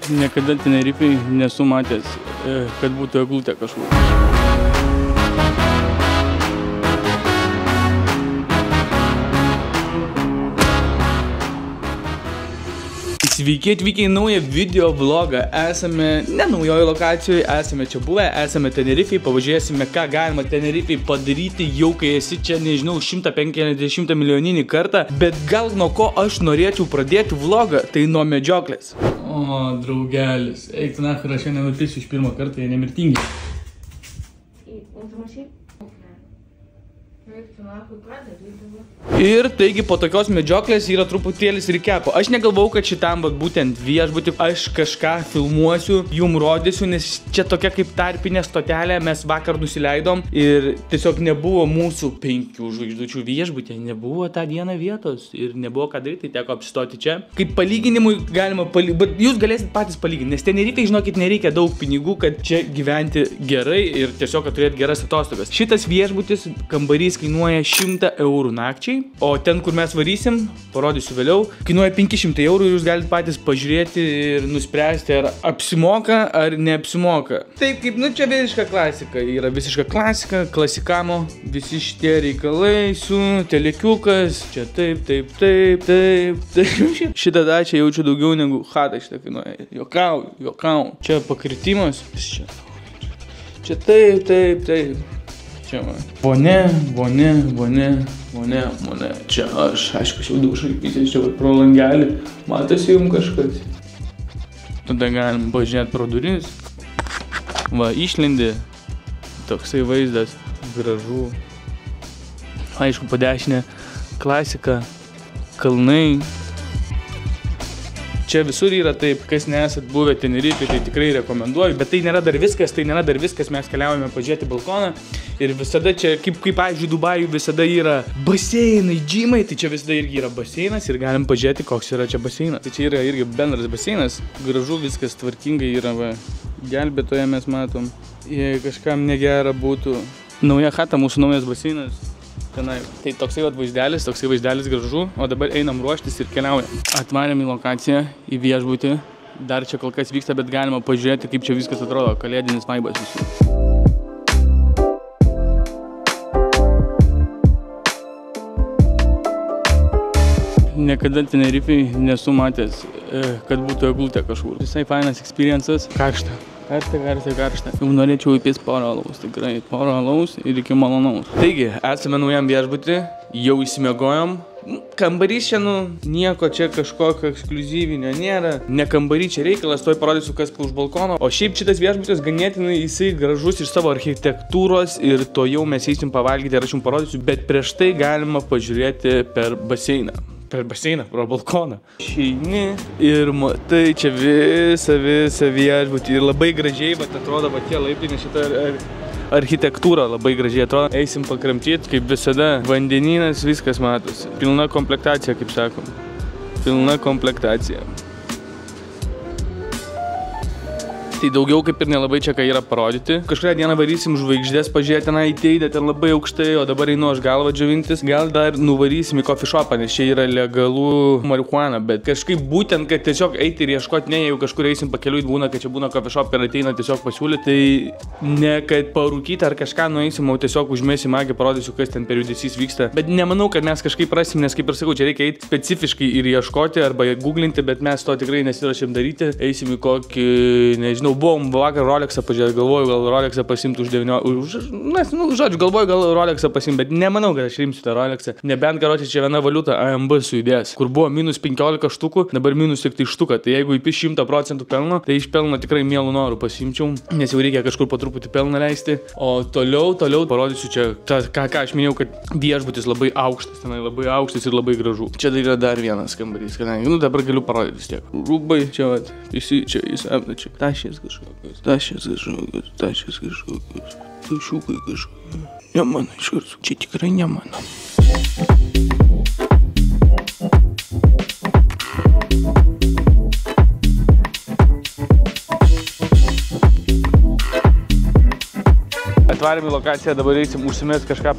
Niekada Tenerifėj nesu matęs, kad būtų eglutė kažkur. Sveiki atvykę į naują video vlogą. Esame ne naujoje lokacijoje, esame čia buvę, esame Tenerifėj, pavažiuosime, ką galima Tenerifėj padaryti jau kai esi čia, nežinau, 150 milijoninį kartą, bet gal nuo ko aš norėčiau pradėti vlogą, tai nuo medžioklės. O, draugelis, eik tu nachar, aš nenupisiu iš pirmą kartą, jie nemirtingi. Ir taigi po tokios medžioklės yra truputėlis rekepo. Aš negalvau, kad šitam būtent viešbutį aš kažką filmuosiu, jum rodysiu, nes čia tokia kaip tarpinė stotelė, mes vakar nusileidom ir tiesiog nebuvo mūsų 5 žvaigždučių viešbutė, nebuvo tą dieną vietos ir nebuvo ką daryti, tai teko apsistoti čia. Kaip palyginimui galima bet jūs galėsit patys palyginti, nes Tenerifėj, žinokit, nereikia daug pinigų, kad čia gyventi gerai ir tiesiog turėti geras atostogas. Šitas viešbutis kambarys kainuoja 100 eurų nakčiai, o ten, kur mes varysim, parodysiu vėliau, kainuoja 500 eurų ir jūs galite patys pažiūrėti ir nuspręsti, ar apsimoka, ar neapsimoka. Taip kaip, nu čia visiška klasika, yra visiška klasika, klasikamo, visi šitie reikalai su telekiukas, čia taip. Šitą dačią jaučiu daugiau negu chata šitą kainuoja. Jokau, čia pakritimas, čia taip. Čia man. Vonia. Čia aš, aišku, jau daug šalpysės, čia pro langelį. Matosi jums kažkas. Tada galim pažiūrėti pro duris. Va, išlindi. Toksai vaizdas. Gražu. Aišku, po dešinę klasika. Kalnai. Čia visur yra taip, kas nesat buvę Tenerifėj, tai tikrai rekomenduoju, bet tai nėra dar viskas, mes keliaujame pažiūrėti balkoną ir visada čia, kaip pavyzdžiui, Dubajų visada yra baseinai, džimai, tai čia visada irgi yra baseinas ir galim pažiūrėti, koks yra čia baseinas. Tai čia yra irgi bendras baseinas, gražu, viskas tvarkingai yra, va, gelbėtoje mes matom, jei kažkam negera būtų. Nauja chata, mūsų naujas baseinas. Tenai. Tai toksai vaizdelis gražu, o dabar einam ruoštis ir keliaujam. Atvarėm į lokaciją, į viešbutį. Dar čia kol kas vyksta, bet galima pažiūrėti, kaip čia viskas atrodo. Kalėdinis vaibas visų. Niekada Tenerifėj nesu matęs, kad būtų eglutė kažkur. Visai fainas experiences. Karšta. Jau norėčiau įpės porą alaus, tikrai. Porą alaus ir iki malonaus. Taigi, esame naujam viešbutį, jau įsimiegojom. Kambarys čia, nieko čia kažkokio ekskliuzyvinio nėra. Ne kambarys čia reikalas, toj parodysiu, kas už balkono. O šiaip šitas viešbutis ganėtinai jisai gražus iš savo architektūros ir to jau mes eisim pavalgyti ir aš jums parodysiu, bet prieš tai galima pažiūrėti per baseiną. Pro balkoną. Šeini ir matai čia visą viešbutį ir labai gražiai, bet atrodo, va tie laiptai, nes šita architektūra labai gražiai atrodo. Eisim pakramtyti, kaip visada, vandenynas, viskas matosi. Pilna komplektacija, kaip sakom. Pilna komplektacija. Tai daugiau kaip ir nelabai čia ką yra parodyti. Kažkurią dieną varysim žvaigždės pažiūrėti, tenai įteidė ten labai aukštai, o dabar einu aš galvą džiovintis. Gal dar nuvarysim į coffee shopą, nes čia yra legalų marihuana, bet kažkaip būtent, kad tiesiog eiti ir ieškoti, ne, jeigu kažkur eisim pakeliui, būna, kad čia būna coffee shop ir ateina tiesiog pasiūlyti, tai ne kad parūkyti ar kažką nueisim, o tiesiog užmėsim akį, parodysiu, kas ten per judesys vyksta. Bet nemanau, kad mes kažkaip rasim, nes kaip ir sakau, čia reikia eiti specifiškai ir ieškoti arba googlinti, bet mes to tikrai nesirašėm daryti. Eisim į kokį, nežinau, buvom vakar Rolexą pažiūrėti, galvoju, gal Rolexą pasimti už 19, žodžiu, galvoju, gal Rolexą pasimti, bet nemanau, kad aš rimsiu tą Rolexą. Nebent, karočią, čia viena valiuta AMB sujudės, kur buvo minus 15 štukų, dabar minus tik tai štuką, tai jeigu įpis 100% pelno, tai iš pelno tikrai mielų norų pasimčiau, nes jau reikia kažkur po truputį pelną leisti, o toliau parodysiu čia, ką aš minėjau, kad viešbutis labai aukštas, tenai labai aukštas ir labai gražu. Čia yra dar vienas kambarys, kadangi, dabar galiu parodyti vis tiek. Rūbai, čia vat, visi čia įsamna, čia tašės kažkokios, tašiukai kažkokios. Ne mano iš karto, čia tikrai ne mano. Atvarėm į lokaciją, dabar eisim užsimest kažką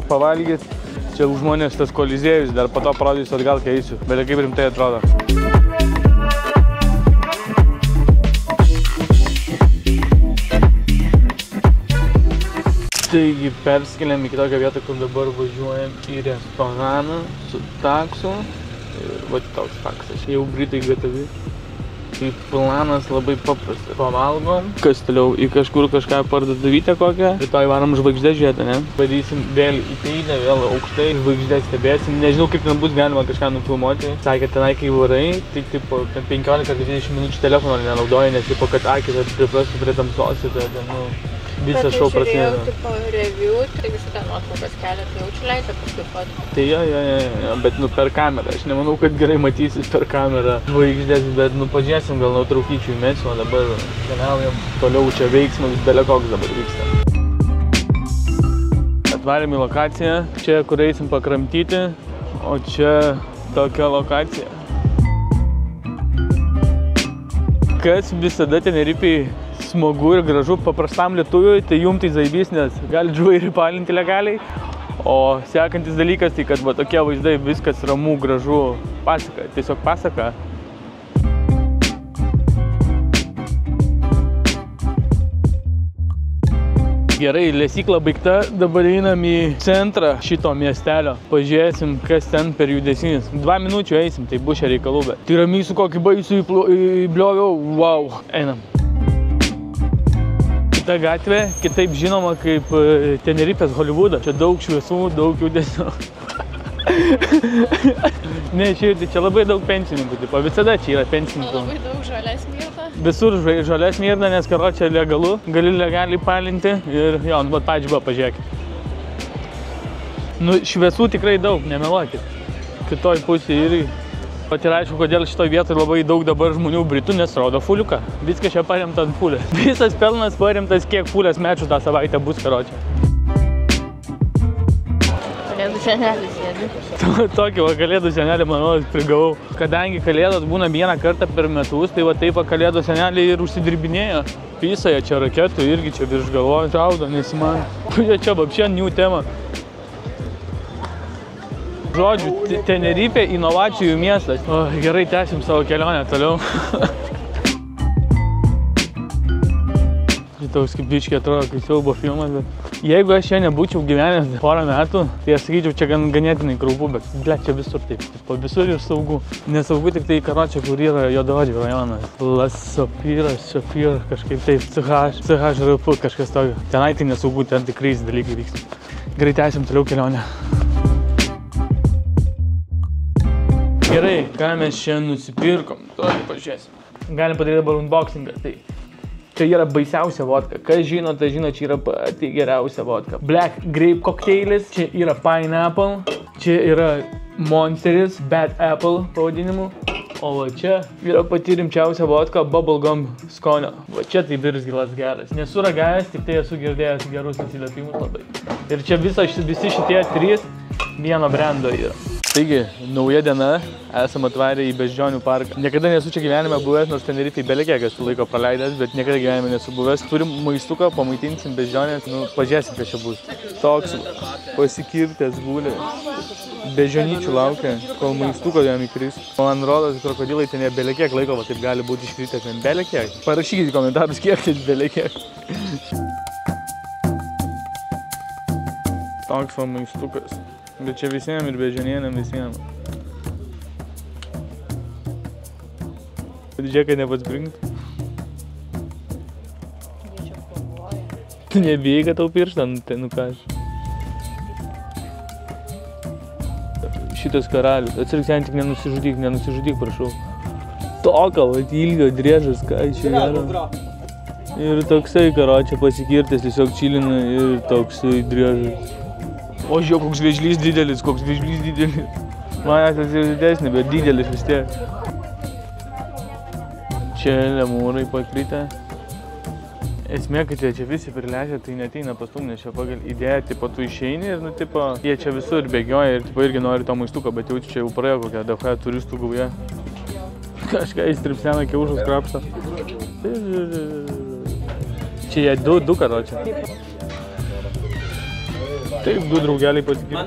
pavalgyti. Čia už žmonės tas kolizėjus, dar po to parodysiu atgal, kai eisiu. Bet kaip rimtai atrodo. Taigi perskeliam į tokią vietą, kur dabar važiuojam į restoraną su taksu. Ir va toks taksas. Jau britai gatavi. Tai planas labai paprastas. Pavalgom, kas toliau į kažkur kažką parduotuvytę kokią. Rytoj varom žvaigždės žiūrėti, ne? Varysim vėl į teidę, vėl aukštai, žvaigždės stebėsim. Nežinau, kaip ten bus galima kažką nufilmuoti. Sakė, tenai kai varai, tai tipo 15-20 minučių telefono nenaudoja, nes tipo, kad akis priprastų prie tamsos ir tada, nu, visą šou prasideda. Bet tipo review, tai visi ten nuotraukas kelia, tai jaučiu leidžia paskui foto. Tai jo, bet nu per kamerą. Aš nemanau, kad gerai matysis per kamerą žvaigždės, bet nu pažiūrėsim, gal nuotraukyčių įmesiu, o dabar keliaujam toliau čia veiksmas, belekoks dabar vyksta. Atvarėm į lokaciją, čia kur eisim pakramtyti, o čia tokia lokacija. Kas visada Tenerifėj smagu ir gražu paprastam lietuviui, tai jum tai zaibys, nes gali žvairį palinti legaliai. O sekantis dalykas, tai kad va tokie vaizdai, viskas ramu, gražu, pasaka, tiesiog pasaka. Gerai, lesykla baigta, dabar einam į centrą šito miestelio. Pažiūrėsim, kas ten per judesinys. 2 minučių eisim, tai bus čia reikalų, bet tiramisu kokį baisų įblioviau, wow, einam. Kita gatvė, kitaip žinoma kaip Tenerifės Holivudas. Čia daug šviesų, daug judesio. Ne, šiaip, čia labai daug pensininkų, tipo, visada čia yra pensininkų. Labai daug žolės mirta. Visur žolės mirta, nes karo čia legalu, gali legaliai palinti ir jo, nu, pačią pažiūrėkit. Nu, šviesų tikrai daug, nemeluokit. Kitoj pusėje irgi. O tai aišku, kodėl šitoj vietoj labai daug dabar žmonių britų, nes rodo fuliuką. Viskas čia paremta ant fulės. Visas pelnas paremtas, kiek fulės mečų tą savaitę bus karočią. Kalėdų senelis sėdi. Tokį va kalėdų senelį, manau, prigavau. Kadangi kalėdos būna vieną kartą per metus, tai va taip va kalėdų senelį ir užsidirbinėjo. Pisoje čia raketų irgi čia virš galvos. Šaudo, nesimano. Čia vapšė new tema. Žodžiu, Tenerifė inovacijų miestas. O, gerai, tęsim savo kelionę toliau. Toks kaip biškiai atrodo, kai siaubo filmas, bet jeigu aš čia nebūčiau gyvenęs porą metų, tai aš sakyčiau, čia ganėtinai kraupu, bet ble, čia visur taip. Visur ir saugu. Nesaugu tik tai karočią, kur yra Juodaodžių rajonas. Lasopyras, Šopyr, kažkaip taip, CHRP, kažkas tokio. Tenai tai nesaugu, ten tikrai dalykai vyksta. Gerai, tęsim toliau kelionę. Gerai, ką mes čia nusipirkom, tokį pažiūrėsim. Galim padaryti dabar unboxingą, tai čia yra baisiausia vodka. Kas žino, tai žino, čia yra pati geriausia vodka. Black Grape kokteilis, čia yra Pineapple, čia yra Monsteris, Bad Apple pavadinimu. O va čia yra pati rimčiausia vodka Bubblegum skonio. Va čia tai virsgilas geras. Nesu ragavęs, tik tai esu girdėjęs gerus atsiliepimus labai. Ir čia visi šitie 3 vieno brando yra. Taigi, nauja diena, esam atvarę į Beždžionių parką. Niekada nesu čia gyvenime buvęs, nors Tenerifėj belekiek esu laiko praleidęs, bet niekada gyvenime nesu buvęs. Turim maistuką, pamaitinsim Beždžionės, nu, pažiūrėsim, kas čia bus. Toks pasikirtęs gulė. Beždžionyčių laukia, kol maistuko jam įkris. Man rodos, krokodilai ten belekiek laiko, va taip gali būti iškritę ten belekiek. Parašykite į komentarus, kiek tai belekiek. Toks va maistukas. Bet čia visiems ir beždžionienėm visiems. Žiūrėk, kad nepaspringt. Jie čia kovoja. Tu nebijai, kad tau pirštą nukas. Šitas karalius. Atsirk sen, tik nenusižudyk, prašau. Tokio, ilgio driežas, ką čia yra. Ir toksai karočią pasikirtęs, tiesiog čilina ir toksai driežas. O žiūrėk, koks vėžlys didelis, Manęs tas ir didesnė, bet didelis vis tiek. Čia lemūrai pakritę. Esmė, kad čia visi prilešia, tai neteina pastum, nes čia pagal idėją, tipo, tu išeini ir, nu, tipo, jie čia visur bėgioja ir, tipo, irgi nori to maistuko, bet jau čia jau praėjo kokią DF turistų gauja. Kažką įstripsena kiaušus krapštą. Čia jie du karočią. Taip, 2 draugeliai pasikirti.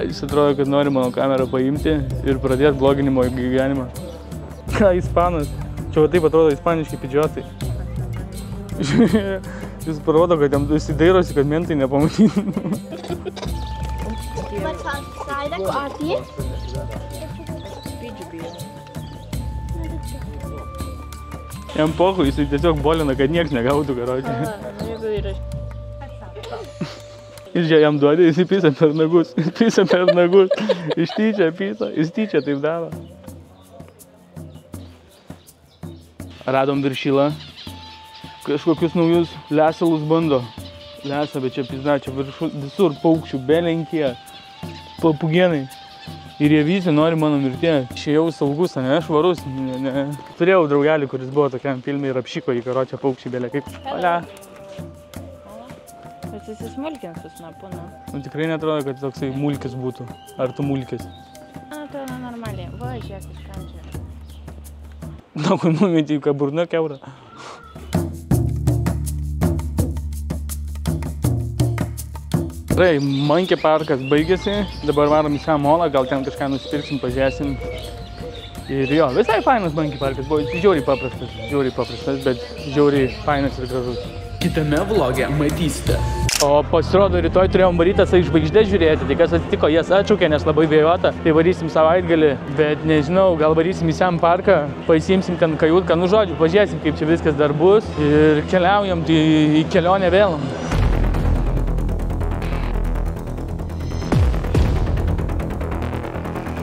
Jis atrodo, kad nori mano kamerą paimti ir pradėti bloginimo gyvenimą. Ką, ispanas? Čia va taip atrodo ispaniški pidžiotai. Jis parodo, kad jam įsidairosi, kad mentai nepamatytų. Jam pohu, jisai tiesiog bolina, kad nieks negautų, karočiui. Ir čia jam duodė, jisai pisa per nagus. Ištyčia pisa, jis tyčia taip daro. Radom viršylą. Kažkokius naujus lesalus bando. Lesa, bet čia pizda, čia visur paukščių, belenkie, papugenai. Ir jie visi nori mano mirties. Išėjau saugus, ne, švarus. Ne. Turėjau draugelį, kuris buvo tokiam filme ir apšyko į karočią paukščių belę. Kaip? Olia. Bet jis įsmulkins su snapu, nu. Nu, tikrai netrodo, kad toksai mulkis būtų. Ar tu mulkis? Atrodo normaliai. Va, žiūrėk, kažkam čia. Na, kur numetė į burną kiaurą. Gerai, Monkey parkas baigėsi. Dabar varom į šią molą, gal ten kažką nusipirksim, pažiūrėsim. Ir jo, visai fainas Monkey parkas. Buvo žiauriai paprastas, bet žiauriai fainas ir gražus. Kitame vloge matysite. O pasirodo, rytoj turėjom varytas į žvaigždės žiūrėti, tai kas atsitiko, jas atšaukė, nes labai vėjuota, tai varysim savaitgalį, bet nežinau, gal varysim į Siam parką, pasimsim ten kajutką, nu žodžiu, pažiūrėsim, kaip čia viskas dar bus ir keliaujam į kelionę vėl.